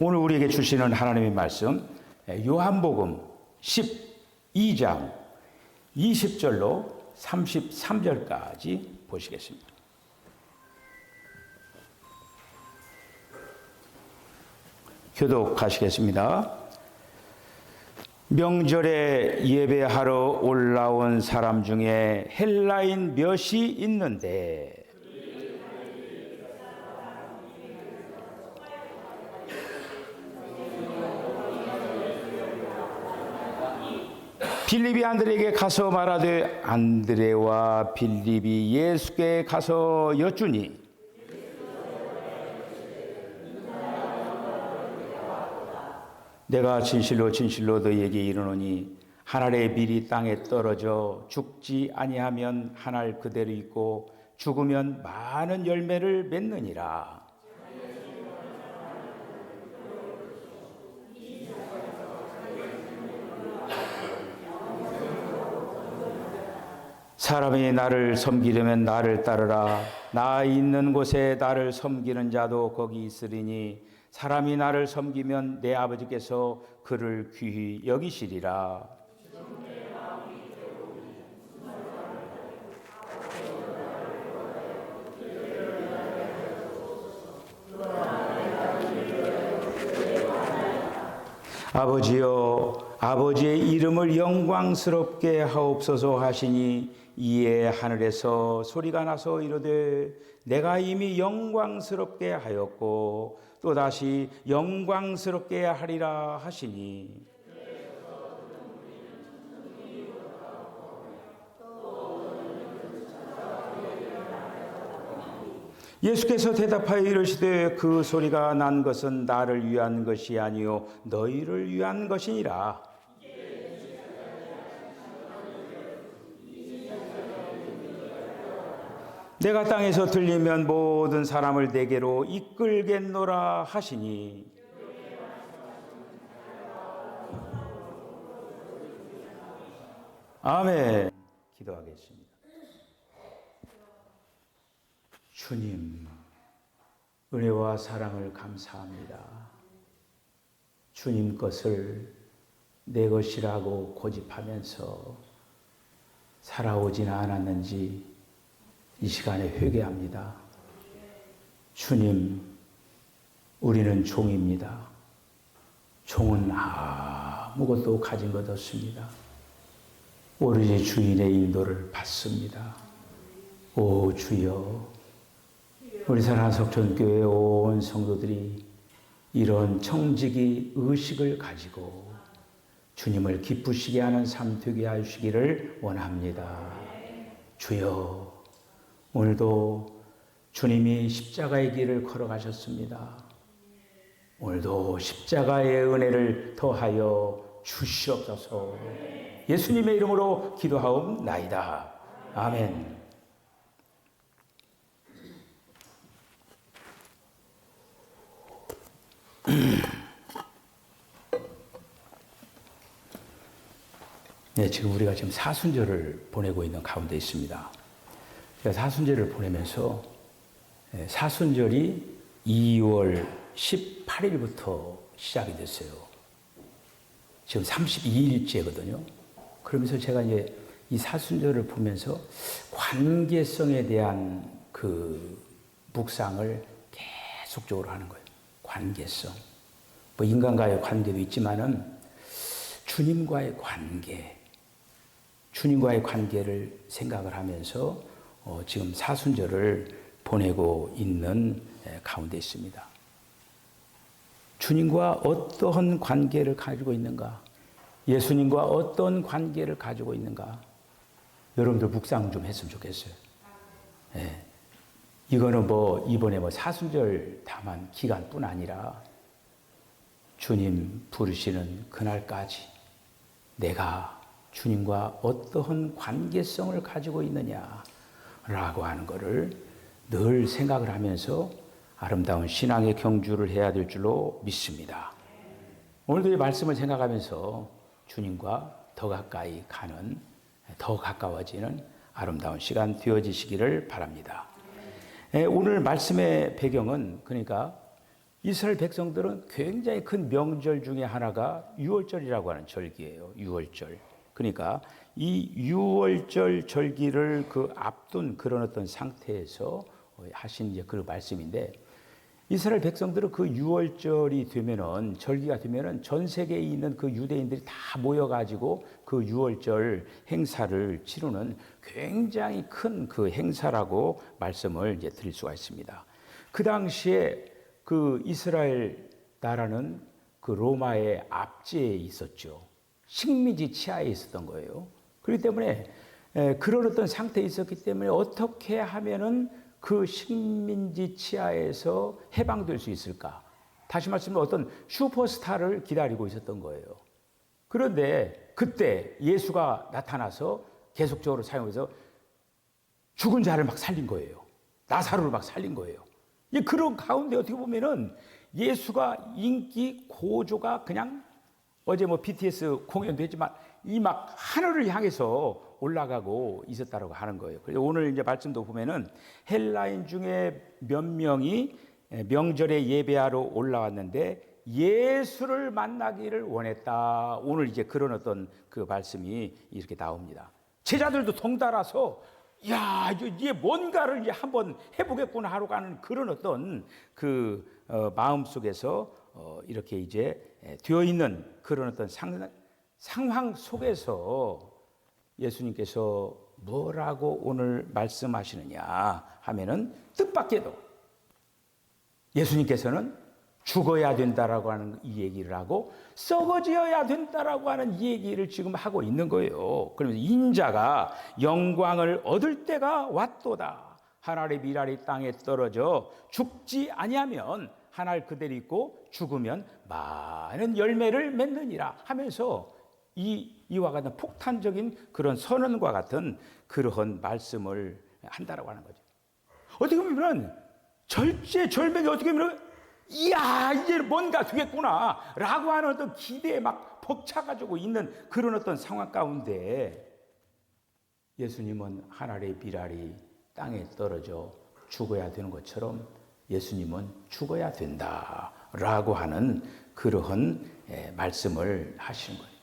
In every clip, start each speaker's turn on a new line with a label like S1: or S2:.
S1: 오늘 우리에게 주시는 하나님의 말씀 요한복음 12장 20절로 33절까지 보시겠습니다. 교독하시겠습니다. 명절에 예배하러 올라온 사람 중에 헬라인 몇이 있는데 빌립이 안드레에게 가서 말하되 안드레와 빌립이 예수께 가서 여쭈니 내가 진실로 진실로 너희에게 이르노니 한 알의 밀이 땅에 떨어져 죽지 아니하면 한 알 그대로 있고 죽으면 많은 열매를 맺느니라. 사람이 나를 섬기려면 나를 따르라. 나 있는 곳에 나를 섬기는 자도 거기 있으리니 사람이 나를 섬기면 내 아버지께서 그를 귀히 여기시리라. 아버지여, 아버지의 이름을 영광스럽게 하옵소서 하시니 이에 하늘에서 소리가 나서 이르되 내가 이미 영광스럽게 하였고 또다시 영광스럽게 하리라 하시니 예수께서 대답하여 이르시되 그 소리가 난 것은 나를 위한 것이 아니요 너희를 위한 것이니라. 내가 땅에서 들리면 모든 사람을 내게로 이끌겠노라 하시니 아멘. 기도하겠습니다. 주님, 은혜와 사랑을 감사합니다. 주님 것을 내 것이라고 고집하면서 살아오진 않았는지 이 시간에 회개합니다. 주님, 우리는 종입니다. 종은 아무것도 가진 것 없습니다. 오로지 주인의 인도를 받습니다. 오 주여, 우리 사랑하는 석천교회 온 성도들이 이런 청지기 의식을 가지고 주님을 기쁘시게 하는 삶 되게 하시기를 원합니다. 주여, 오늘도 주님이 십자가의 길을 걸어가셨습니다. 오늘도 십자가의 은혜를 더하여 주시옵소서. 예수님의 이름으로 기도하옵나이다. 아멘. 네, 지금 우리가 지금 사순절을 보내고 있는 가운데 있습니다. 제가 사순절을 보내면서 사순절이 2월 18일부터 시작이 됐어요. 지금 32일째거든요. 그러면서 제가 이제 이 사순절을 보면서 관계성에 대한 그 묵상을 계속적으로 하는 거예요. 관계성. 뭐 인간과의 관계도 있지만은 주님과의 관계, 주님과의 관계를 생각을 하면서 지금 사순절을 보내고 있는 가운데 있습니다. 주님과 어떠한 관계를 가지고 있는가? 예수님과 어떤 관계를 가지고 있는가? 여러분들 묵상 좀 했으면 좋겠어요. 네. 이거는 뭐 이번에 뭐 사순절 다만 기간뿐 아니라 주님 부르시는 그날까지 내가 주님과 어떠한 관계성을 가지고 있느냐라고 하는 것을 늘 생각을 하면서 아름다운 신앙의 경주를 해야 될 줄로 믿습니다. 오늘도 이 말씀을 생각하면서 주님과 더 가까이 가는, 더 가까워지는 아름다운 시간 되어지시기를 바랍니다. 오늘 말씀의 배경은 그러니까 이스라엘 백성들은 굉장히 큰 명절 중에 하나가 유월절이라고 하는 절기예요. 유월절. 그러니까 이 유월절 절기를 그 앞둔 그런 어떤 상태에서 하신 이제 그 말씀인데, 이스라엘 백성들은 그 유월절이 되면은, 절기가 되면은 전 세계에 있는 그 유대인들이 다 모여가지고 그 유월절 행사를 치르는 굉장히 큰 그 행사라고 말씀을 이제 드릴 수가 있습니다. 그 당시에 그 이스라엘 나라는 그 로마의 압제에 있었죠. 식민지 치하에 있었던 거예요. 그렇기 때문에 그런 어떤 상태에 있었기 때문에 어떻게 하면은 그 식민지 치하에서 해방될 수 있을까? 다시 말씀하면 어떤 슈퍼스타를 기다리고 있었던 거예요. 그런데 그때 예수가 나타나서 계속적으로 사용해서 죽은 자를 막 살린 거예요. 나사로를 막 살린 거예요. 그런 가운데 어떻게 보면은 예수가 인기 고조가 그냥 어제 뭐 BTS 공연도 했지만 이 막 하늘을 향해서 올라가고 있었다고 하는 거예요. 그래서 오늘 이제 말씀도 보면은 헬라인 중에 몇 명이 명절에 예배하러 올라왔는데 예수를 만나기를 원했다. 오늘 이제 그런 어떤 그 말씀이 이렇게 나옵니다. 제자들도 덩달아서 야, 이게 뭔가를 이제 한번 해보겠구나 하러 가는 그런 어떤 그 마음 속에서 이렇게 이제 되어 있는 그런 어떤 상황 속에서 예수님께서 뭐라고 오늘 말씀하시느냐 하면은 뜻밖에도 예수님께서는 죽어야 된다라고 하는 이 얘기를 하고 썩어지어야 된다라고 하는 이 얘기를 지금 하고 있는 거예요. 그러면서 인자가 영광을 얻을 때가 왔도다. 한 알의 밀알이 땅에 떨어져 죽지 아니하면 한 알 그대로 있고 죽으면 많은 열매를 맺느니라 하면서 이와 같은 폭탄적인 그런 선언과 같은 그러한 말씀을 한다라고 하는 거죠. 어떻게 보면 절제절명이 어떻게 보면 이야 이제 뭔가 되겠구나 라고 하는 어떤 기대에 막 벅차가지고 있는 그런 어떤 상황 가운데 예수님은 한 알의 밀알이 땅에 떨어져 죽어야 되는 것처럼 예수님은 죽어야 된다라고 하는 그러한 말씀을 하시는 거예요.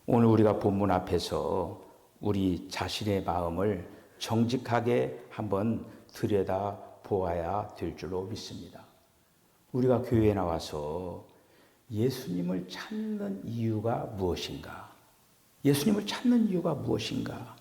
S1: 오늘 우리가 본문 앞에서 우리 자신의 마음을 정직하게 한번 들여다 보아야 될 줄로 믿습니다. 우리가 교회에 나와서 예수님을 찾는 이유가 무엇인가? 예수님을 찾는 이유가 무엇인가?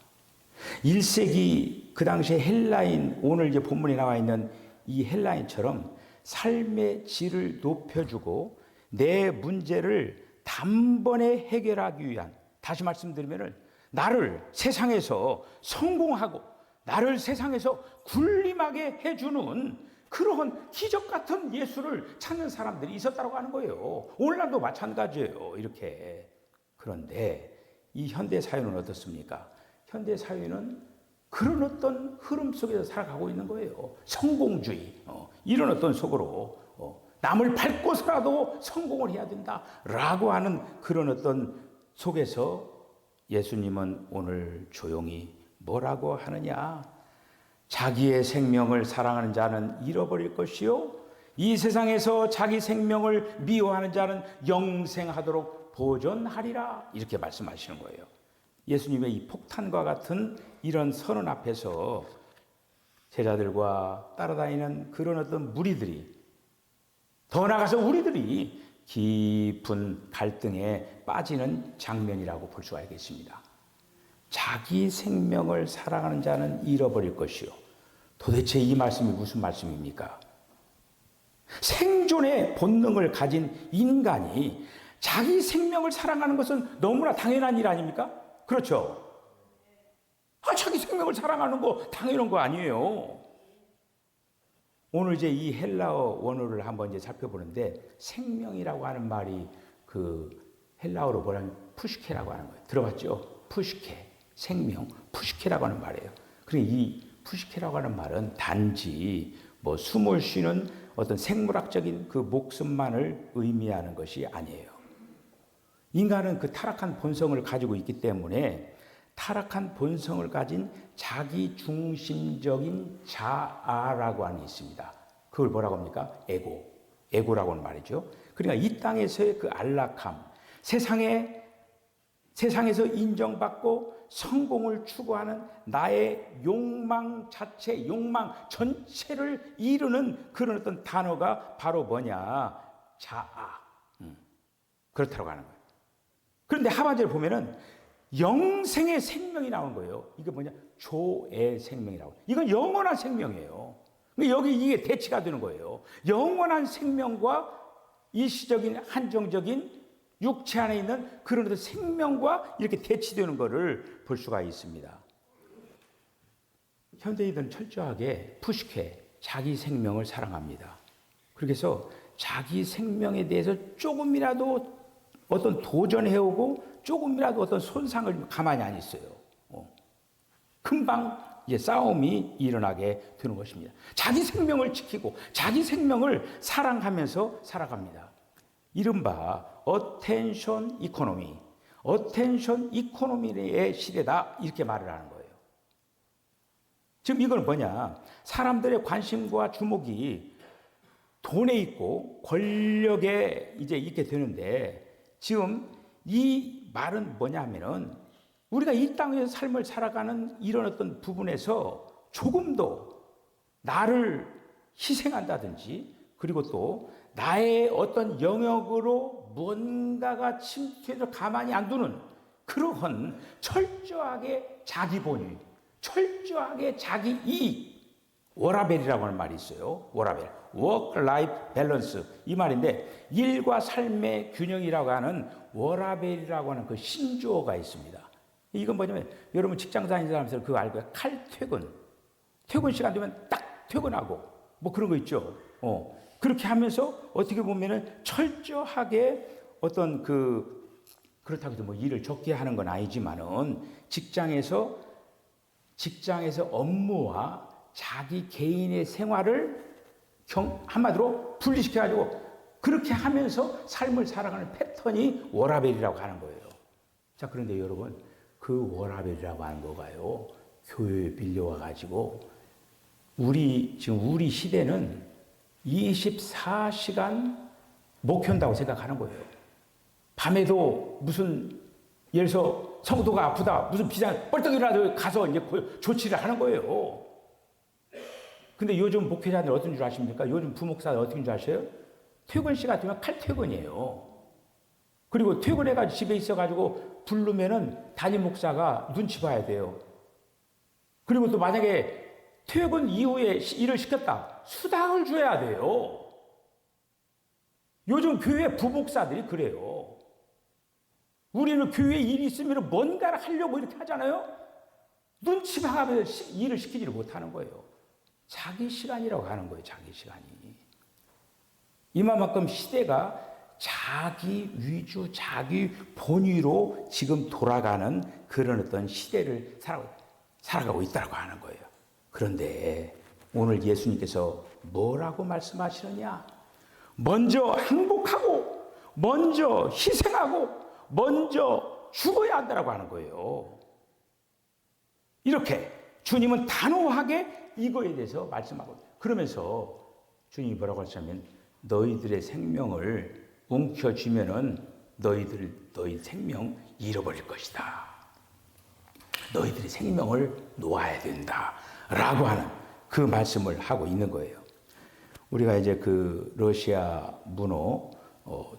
S1: 1세기 그 당시에 헬라인, 오늘 이제 본문에 나와 있는 이 헬라인처럼 삶의 질을 높여주고 내 문제를 단번에 해결하기 위한, 다시 말씀드리면 나를 세상에서 성공하고 나를 세상에서 군림하게 해주는 그러한 기적 같은 예수를 찾는 사람들이 있었다고 하는 거예요. 오늘날도 마찬가지예요. 이렇게. 그런데 이 현대 사회는 어떻습니까? 현대 사회는 그런 어떤 흐름 속에서 살아가고 있는 거예요. 성공주의, 이런 어떤 속으로 남을 밟고서라도 성공을 해야 된다라고 하는 그런 어떤 속에서 예수님은 오늘 조용히 뭐라고 하느냐? 자기의 생명을 사랑하는 자는 잃어버릴 것이요, 이 세상에서 자기 생명을 미워하는 자는 영생하도록 보존하리라, 이렇게 말씀하시는 거예요. 예수님의 이 폭탄과 같은 이런 선언 앞에서 제자들과 따라다니는 그런 어떤 무리들이, 더 나아가서 우리들이 깊은 갈등에 빠지는 장면이라고 볼 수가 있겠습니다. 자기 생명을 사랑하는 자는 잃어버릴 것이요. 도대체 이 말씀이 무슨 말씀입니까? 생존의 본능을 가진 인간이 자기 생명을 사랑하는 것은 너무나 당연한 일 아닙니까? 그렇죠? 자기 생명을 사랑하는 거 당연한 거 아니에요. 오늘 이제 이 헬라어 원어를 한번 이제 살펴보는데, 생명이라고 하는 말이 그 헬라어로 뭐냐면 푸시케라고 하는 거예요. 들어봤죠? 푸시케, 생명, 푸시케라고 하는 말이에요. 그리고 이 푸시케라고 하는 말은 단지 뭐 숨을 쉬는 어떤 생물학적인 그 목숨만을 의미하는 것이 아니에요. 인간은 그 타락한 본성을 가지고 있기 때문에 타락한 본성을 가진 자기 중심적인 자아라고 하는 게 있습니다. 그걸 뭐라고 합니까? 에고. 에고라고는 말이죠. 그러니까 이 땅에서의 그 안락함, 세상에서 인정받고 성공을 추구하는 나의 욕망 자체, 욕망 전체를 이루는 그런 어떤 단어가 바로 뭐냐? 자아. 그렇다고 하는 거예요. 그런데 하반절에 보면은 영생의 생명이 나오는 거예요. 이게 뭐냐? 조의 생명이라고. 이건 영원한 생명이에요. 근데 여기 이게 대치가 되는 거예요. 영원한 생명과 일시적인 한정적인 육체 안에 있는 그런 어떤 생명과 이렇게 대치되는 것을 볼 수가 있습니다. 현대인들은 철저하게 푸시케, 자기 생명을 사랑합니다. 그래서 자기 생명에 대해서 조금이라도 어떤 도전해오고 조금이라도 어떤 손상을 가만히 안 있어요. 금방 이제 싸움이 일어나게 되는 것입니다. 자기 생명을 지키고 자기 생명을 사랑하면서 살아갑니다. 이른바 어텐션 이코노미의 시대다 이렇게 말을 하는 거예요. 지금 이건 뭐냐? 사람들의 관심과 주목이 돈에 있고 권력에 이제 있게 되는데 지금 이 말은 뭐냐 하면은 우리가 이 땅에서 삶을 살아가는 이런 어떤 부분에서 조금도 나를 희생한다든지 그리고 또 나의 어떤 영역으로 뭔가가 침투해서 가만히 안 두는 그러한 철저하게 자기 본위, 철저하게 자기 이익, 워라벨이라고 하는 말이 있어요. 워라벨, work-life balance 이 말인데 일과 삶의 균형이라고 하는 워라벨이라고 하는 그 신조어가 있습니다. 이건 뭐냐면 여러분 직장 다니는 사람들 그거 알고요. 퇴근 시간 되면 딱 퇴근하고 뭐 그런 거 있죠. 그렇게 하면서 어떻게 보면은 철저하게 어떤 그렇다고 해서 뭐 일을 적게 하는 건 아니지만은 직장에서 업무와 자기 개인의 생활을 한마디로 분리시켜가지고 그렇게 하면서 삶을 살아가는 패턴이 워라벨이라고 하는 거예요. 자, 그런데 여러분, 그 워라벨이라고 하는 거가요, 교회에 빌려와가지고, 우리 시대는 24시간 못 견다고 생각하는 거예요. 밤에도 무슨, 예를 들어서 성도가 아프다, 무슨 비상, 뻘떡이라도 가서 이제 조치를 하는 거예요. 근데 요즘 목회자들 어떤 줄 아십니까? 요즘 부목사들 어떤 줄 아세요? 퇴근 시간 되면 칼퇴근이에요. 그리고 퇴근해가지고 집에 있어가지고 부르면은 담임 목사가 눈치 봐야 돼요. 그리고 또 만약에 퇴근 이후에 일을 시켰다. 수당을 줘야 돼요. 요즘 교회 부목사들이 그래요. 우리는 교회에 일이 있으면 뭔가를 하려고 이렇게 하잖아요. 눈치 봐가면서 일을 시키지를 못하는 거예요. 자기 시간이라고 하는 거예요. 자기 시간이. 이만큼 시대가 자기 위주, 자기 본위로 지금 돌아가는 그런 어떤 시대를 살아가고 있다고 하는 거예요. 그런데 오늘 예수님께서 뭐라고 말씀하시느냐? 먼저 행복하고, 먼저 희생하고, 먼저 죽어야 한다고 하는 거예요. 이렇게 주님은 단호하게 이거에 대해서 말씀하고, 그러면서 주님이 뭐라고 하시냐면, 너희들의 생명을 움켜쥐면은 너희 생명 잃어버릴 것이다. 너희들의 생명을 놓아야 된다. 라고 하는 그 말씀을 하고 있는 거예요. 우리가 이제 그 러시아 문호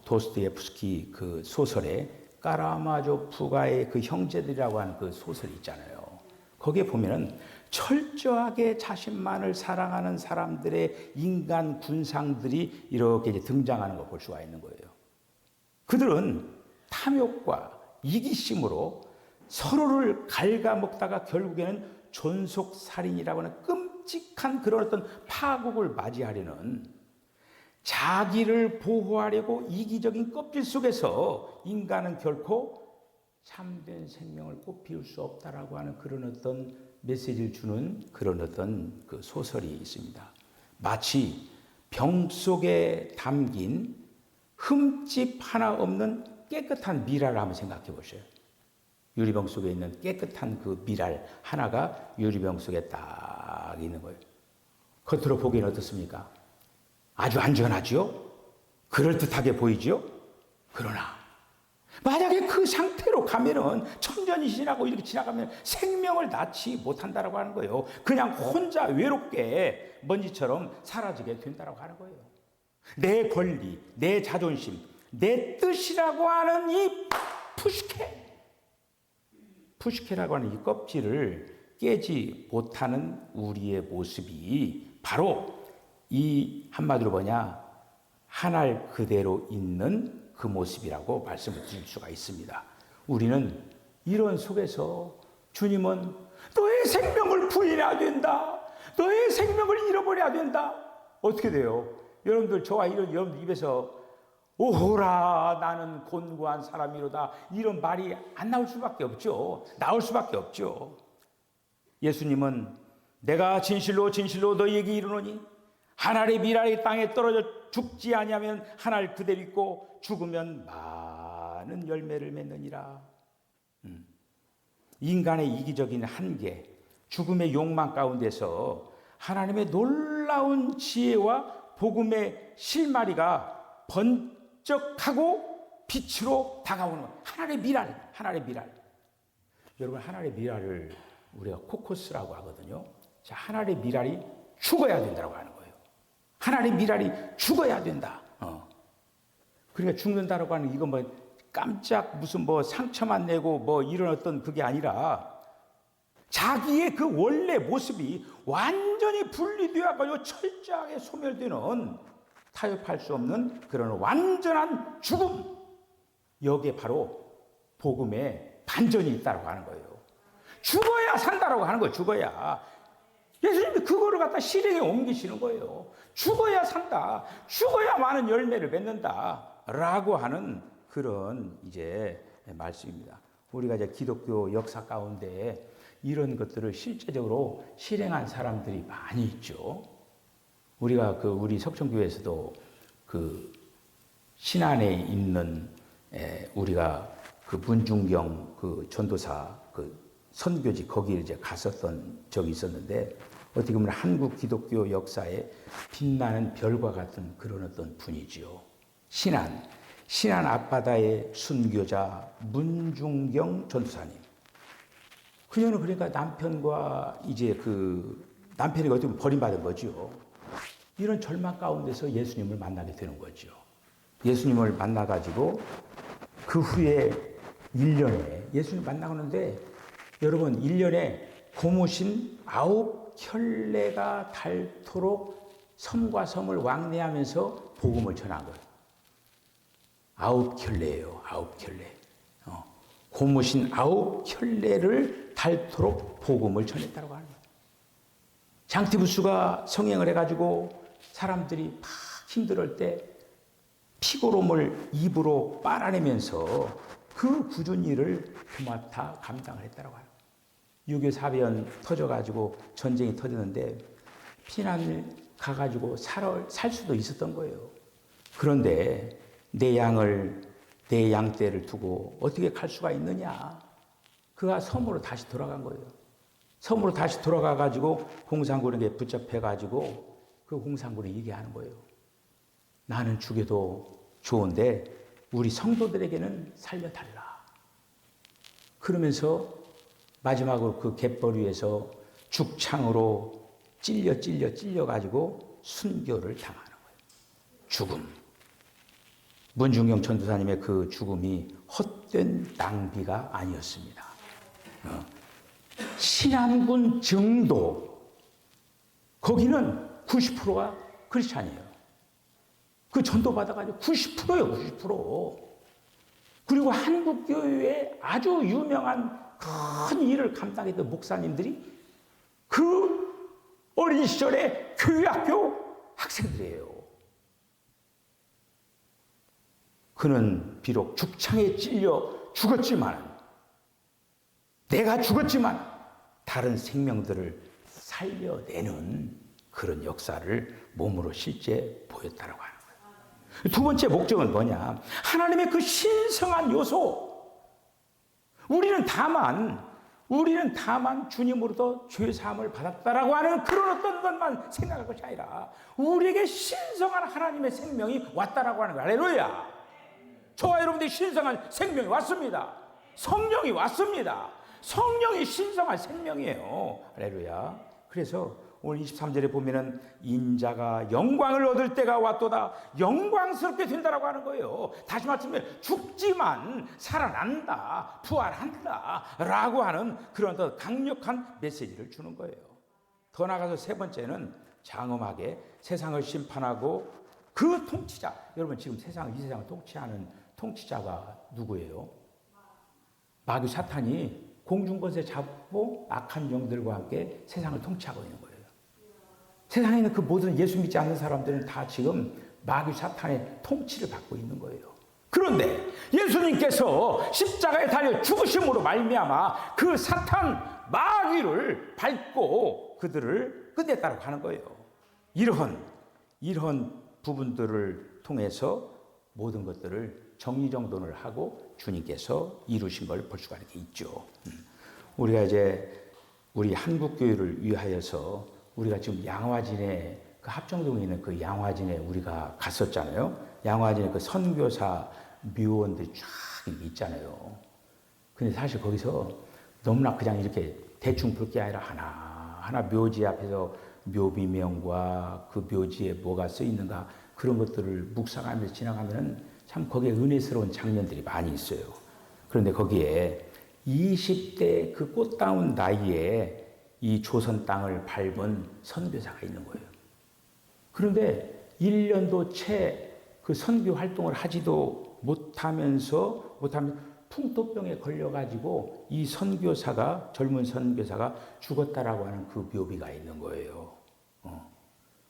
S1: 도스토옙스키 그 소설에 까라마조프가의 그 형제들이라고 하는 그 소설이 있잖아요. 거기에 보면은 철저하게 자신만을 사랑하는 사람들의 인간 군상들이 이렇게 이제 등장하는 걸 볼 수가 있는 거예요. 그들은 탐욕과 이기심으로 서로를 갉아먹다가 결국에는 존속살인이라고 하는 끔찍한 그런 어떤 파국을 맞이하려는 자기를 보호하려고 이기적인 껍질 속에서 인간은 결코 참된 생명을 꽃피울 수 없다라고 하는 그런 어떤 메시지를 주는 그런 어떤 그 소설이 있습니다. 마치 병 속에 담긴 흠집 하나 없는 깨끗한 미랄을 한번 생각해 보세요. 유리병 속에 있는 깨끗한 그 미랄 하나가 유리병 속에 딱 있는 거예요. 겉으로 보기에는 어떻습니까? 아주 안전하죠? 그럴듯하게 보이죠? 그러나 만약에 그 상태로 가면은 천년이 지나고 이렇게 지나가면 생명을 낳지 못한다라고 하는 거예요. 그냥 혼자 외롭게 먼지처럼 사라지게 된다라고 하는 거예요. 내 권리, 내 자존심, 내 뜻이라고 하는 이 푸시케라고 하는 이 껍질을 깨지 못하는 우리의 모습이 바로 이 한마디로 뭐냐? 한 알 그대로 있는 그 모습이라고 말씀을 드릴 수가 있습니다. 우리는 이런 속에서 주님은 너의 생명을 부인해야 된다. 너의 생명을 잃어버려야 된다. 어떻게 돼요? 여러분들 저와 이런 여러분들 입에서 오호라 나는 곤고한 사람이로다 이런 말이 안 나올 수밖에 없죠. 나올 수밖에 없죠. 예수님은 내가 진실로 진실로 너희에게 이르노니 한 알의 밀알이 땅에 떨어져 죽지 아니하면 한 알 그대로 있고 죽으면 많은 열매를 맺느니라. 인간의 이기적인 한계, 죽음의 욕망 가운데서 하나님의 놀라운 지혜와 복음의 실마리가 번쩍하고 빛으로 다가오는 한 알의 밀알, 한 알의 밀알. 여러분 한 알의 밀알을 우리가 코코스라고 하거든요. 자, 한 알의 밀알이 죽어야 된다고 하는 거예요. 한 알의 밀알이 죽어야 된다. 그러니까 죽는다라고 하는 이건 뭐 깜짝 무슨 뭐 상처만 내고 뭐 이런 어떤 그게 아니라 자기의 그 원래 모습이 완전히 분리되어가지고 철저하게 소멸되는 타협할 수 없는 그런 완전한 죽음. 여기에 바로 복음의 반전이 있다고 하는 거예요. 죽어야 산다라고 하는 거예요. 죽어야. 예수님이 그거를 갖다 실행에 옮기시는 거예요. 죽어야 산다. 죽어야 많은 열매를 맺는다. 라고 하는 그런 이제 말씀입니다. 우리가 이제 기독교 역사 가운데 이런 것들을 실제적으로 실행한 사람들이 많이 있죠. 우리가 우리 석천교회에서도 그 신안에 있는 우리가 그 문중경 그 전도사 그 선교지 거기에 이제 갔었던 적이 있었는데 어떻게 보면 한국 기독교 역사에 빛나는 별과 같은 그런 어떤 분이지요. 신안 앞바다의 순교자 문중경 전도사님. 그녀는 그러니까 남편과 이제 남편이 어떻게 보면 버림받은 거죠. 이런 절망 가운데서 예수님을 만나게 되는 거죠. 예수님을 만나가지고 그 후에 1년에 예수님 만나는데 여러분 1년에 고무신 9켤레가 닳도록 섬과 섬을 왕래하면서 복음을 전한 거예요. 9켤레예요. 9켤레. 고무신 9켤레를 닳도록 복음을 전했다고 하는 거예요. 장티부스가 성행을 해가지고 사람들이 막 힘들을 때 피고롬을 입으로 빨아내면서 그 굳은 일을 도맡아 감당을 했다고 하는 거예요. 6.25 사변 터져가지고 전쟁이 터졌는데 피난을 가가지고 살 수도 있었던 거예요. 그런데 내 양떼를 두고 어떻게 갈 수가 있느냐. 그가 섬으로 다시 돌아간 거예요. 섬으로 다시 돌아가가지고 홍상군에게 붙잡혀가지고 그 홍상군이 얘기하는 거예요. 나는 죽여도 좋은데 우리 성도들에게는 살려달라. 그러면서 마지막으로 그 갯벌 위에서 죽창으로 찔려가지고 순교를 당하는 거예요. 죽음. 문중경 전도사님의 그 죽음이 헛된 낭비가 아니었습니다. 신안군 정도 거기는 90%가 크리스찬이에요. 그 전도 받아가지고 90%예요. 90%. 그리고 한국교회에 아주 유명한 큰 일을 감당했던 목사님들이 그 어린 시절에 교회학교 학생들이에요. 그는 비록 죽창에 찔려 죽었지만 내가 죽었지만 다른 생명들을 살려내는 그런 역사를 몸으로 실제 보였다고 하는 거예요. 두 번째 목적은 뭐냐? 하나님의 그 신성한 요소. 우리는 다만 우리는 다만 주님으로부터 죄사함을 받았다라고 하는 그런 어떤 것만 생각할 것이 아니라 우리에게 신성한 하나님의 생명이 왔다라고 하는 거예요. 할렐루야. 저와 여러분들이 신성한 생명이 왔습니다. 성령이 왔습니다. 성령이 신성한 생명이에요. 할렐루야. 그래서 오늘 23절에 보면은 인자가 영광을 얻을 때가 왔도다. 영광스럽게 된다라고 하는 거예요. 다시 말하면 죽지만 살아난다, 부활한다 라고 하는 그런 더 강력한 메시지를 주는 거예요. 더 나아가서 세 번째는 장엄하게 세상을 심판하고 그 통치자. 여러분 지금 이 세상을 통치하는 통치자가 누구예요? 마귀 사탄이 공중권세 잡고 악한 영들과 함께 세상을 통치하고 있는 거예요. 세상에 있는 그 모든 예수 믿지 않는 사람들은 다 지금 마귀 사탄의 통치를 받고 있는 거예요. 그런데 예수님께서 십자가에 달려 죽으심으로 말미암아 그 사탄 마귀를 밟고 그들을 끝냈다고 하는 거예요. 이러한 부분들을 통해서 모든 것들을 정리정돈을 하고 주님께서 이루신 걸 볼 수가 이렇게 있죠. 우리가 이제 우리 한국교회를 위하여서 우리가 지금 양화진에 그 합정동에 있는 그 양화진에 우리가 갔었잖아요. 양화진에 그 선교사 묘원들이 쫙 있잖아요. 근데 사실 거기서 너무나 그냥 이렇게 대충 볼 게 아니라 하나 묘지 앞에서 묘비명과 그 묘지에 뭐가 써 있는가 그런 것들을 묵상하면서 지나가면은 참 거기에 은혜스러운 장면들이 많이 있어요. 그런데 거기에 20대 그 꽃다운 나이에 이 조선 땅을 밟은 선교사가 있는 거예요. 그런데 1년도 채 그 선교 활동을 하지도 못하면서 풍토병에 걸려가지고 이 젊은 선교사가 죽었다라고 하는 그 묘비가 있는 거예요.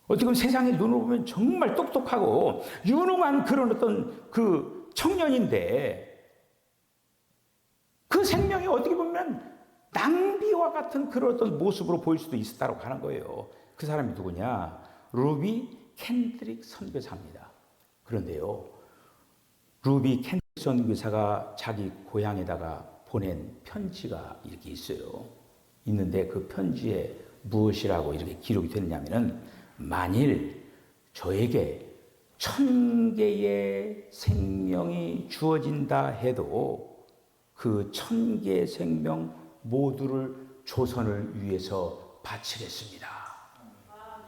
S1: 어떻게 보면 세상의 눈으로 보면 정말 똑똑하고 유능한 그런 어떤 그 청년인데 그 생명이 어떻게 보면 낭비와 같은 그런 어떤 모습으로 보일 수도 있었다고 하는 거예요. 그 사람이 누구냐? 루비 켄드릭 선교사입니다. 그런데요, 루비 켄드릭 선교사가 자기 고향에다가 보낸 편지가 이렇게 있어요. 있는데 그 편지에 무엇이라고 이렇게 기록이 됐냐면은 만일 저에게 1000개의 생명이 주어진다 해도 그 1000개의 생명 모두를 조선을 위해서 바치겠습니다.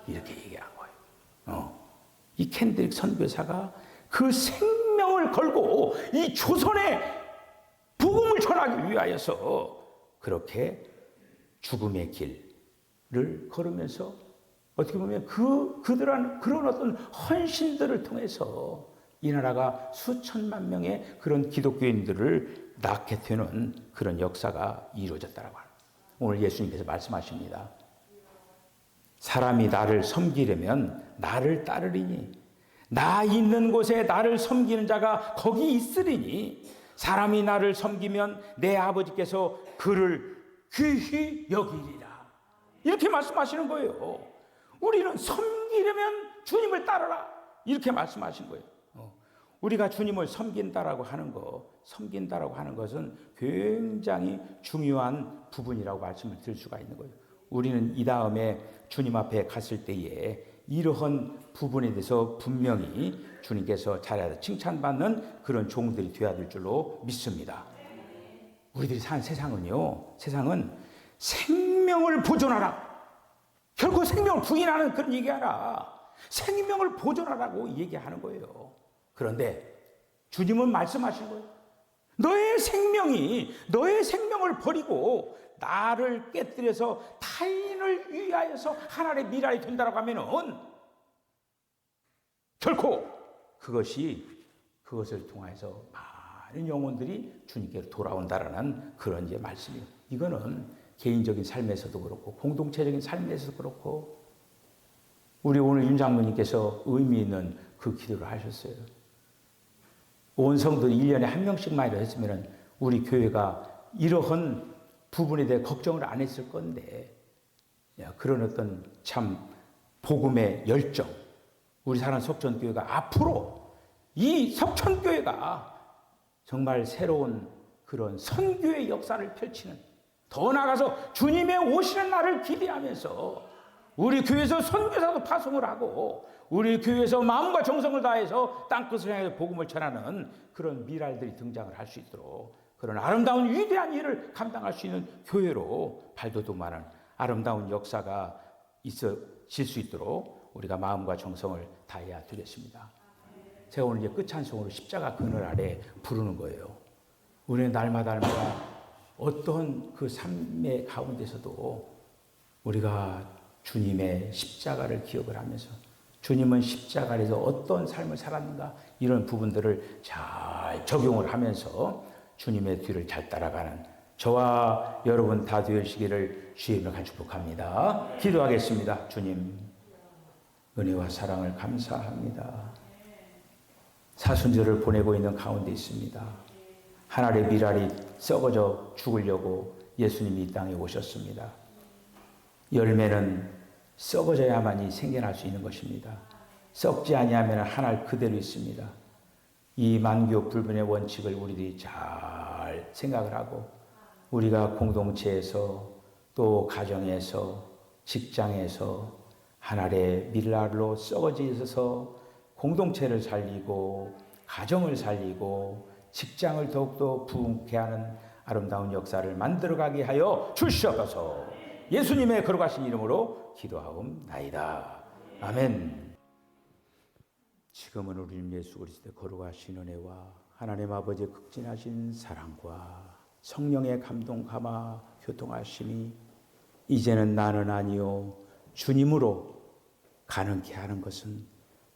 S1: 이렇게 얘기한 거예요. 이 켄드릭 선교사가 그 생명을 걸고 이 조선에 복음을 전하기 위하여서 그렇게 죽음의 길을 걸으면서 어떻게 보면 그들한 그런 어떤 헌신들을 통해서 이 나라가 수천만 명의 그런 기독교인들을 낳게 되는 그런 역사가 이루어졌다라고 합니다. 오늘 예수님께서 말씀하십니다. 사람이 나를 섬기려면 나를 따르리니 나 있는 곳에 나를 섬기는 자가 거기 있으리니 사람이 나를 섬기면 내 아버지께서 그를 귀히 여기리라. 이렇게 말씀하시는 거예요. 우리는 섬기려면 주님을 따르라. 이렇게 말씀하신 거예요. 우리가 주님을 섬긴다라고 하는 것은 굉장히 중요한 부분이라고 말씀을 드릴 수가 있는 거예요. 우리는 이 다음에 주님 앞에 갔을 때에 이러한 부분에 대해서 분명히 주님께서 잘해서 칭찬받는 그런 종들이 되어야 될 줄로 믿습니다. 우리들이 사는 세상은 생명을 보존하라. 결코 생명을 부인하는 그런 얘기하라. 생명을 보존하라고 얘기하는 거예요. 그런데 주님은 말씀하신 거예요. 너의 생명을 버리고 나를 깨뜨려서 타인을 위하여서 하나님의 미랄이 된다라고 하면은 결코 그것을 통해서 많은 영혼들이 주님께로 돌아온다라는 그런 이제 말씀이에요. 이거는 개인적인 삶에서도 그렇고 공동체적인 삶에서도 그렇고 우리 오늘 윤 장로님께서 의미 있는 그 기도를 하셨어요. 온 성도들이 1년에 한 명씩만이라도 했으면 우리 교회가 이러한 부분에 대해 걱정을 안 했을 건데 그런 어떤 참 복음의 열정 우리 사는 석천교회가 앞으로 이 석천교회가 정말 새로운 그런 선교의 역사를 펼치는 더 나아가서 주님의 오시는 날을 기대하면서 우리 교회에서 선교사도 파송을 하고 우리 교회에서 마음과 정성을 다해서 땅끝을 향해 복음을 전하는 그런 미랄들이 등장을 할 수 있도록 그런 아름다운 위대한 일을 감당할 수 있는 교회로 발돋움하는 아름다운 역사가 있어질 수 있도록 우리가 마음과 정성을 다해야 되겠습니다. 제가 오늘 이제 끝찬송으로 십자가 그늘 아래 부르는 거예요. 우리는 날마다 어떤 그 삶의 가운데서도 우리가 주님의 십자가를 기억을 하면서 주님은 십자가에서 어떤 삶을 살았는가 이런 부분들을 잘 적용을 하면서 주님의 뒤를 잘 따라가는 저와 여러분 다 되시기를 주님을 간축복합니다. 기도하겠습니다. 주님 은혜와 사랑을 감사합니다. 사순절을 보내고 있는 가운데 있습니다. 한 알의 밀알이 썩어져 죽으려고 예수님이 이 땅에 오셨습니다. 열매는 썩어져야만이 생겨날 수 있는 것입니다. 썩지 아니하면 한 알 그대로 있습니다. 이 만교 불변의 원칙을 우리들이 잘 생각을 하고 우리가 공동체에서 또 가정에서 직장에서 한 알의 밀알로 썩어져 있어서 공동체를 살리고 가정을 살리고 직장을 더욱더 부흥케 하는 아름다운 역사를 만들어가게 하여 주시옵소서. 예수님의 거룩하신 이름으로 기도하옵나이다. 아멘. 지금은 우리 주님 예수 그리스도의 거룩하신 은혜와 하나님 아버지의 극진하신 사랑과 성령의 감동 감화 교통하심이 이제는 나는 아니요 주님으로 가능케 하는 것은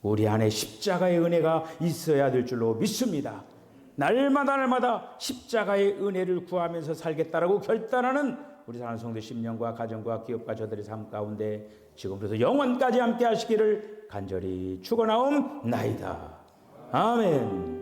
S1: 우리 안에 십자가의 은혜가 있어야 될 줄로 믿습니다. 날마다 십자가의 은혜를 구하면서 살겠다라고 결단하는 우리 사랑하는 성도 심령과 가정과 기업과 저들의 삶 가운데 지금부터 영원까지 함께 하시기를 간절히 축원하옵나이다. 아멘.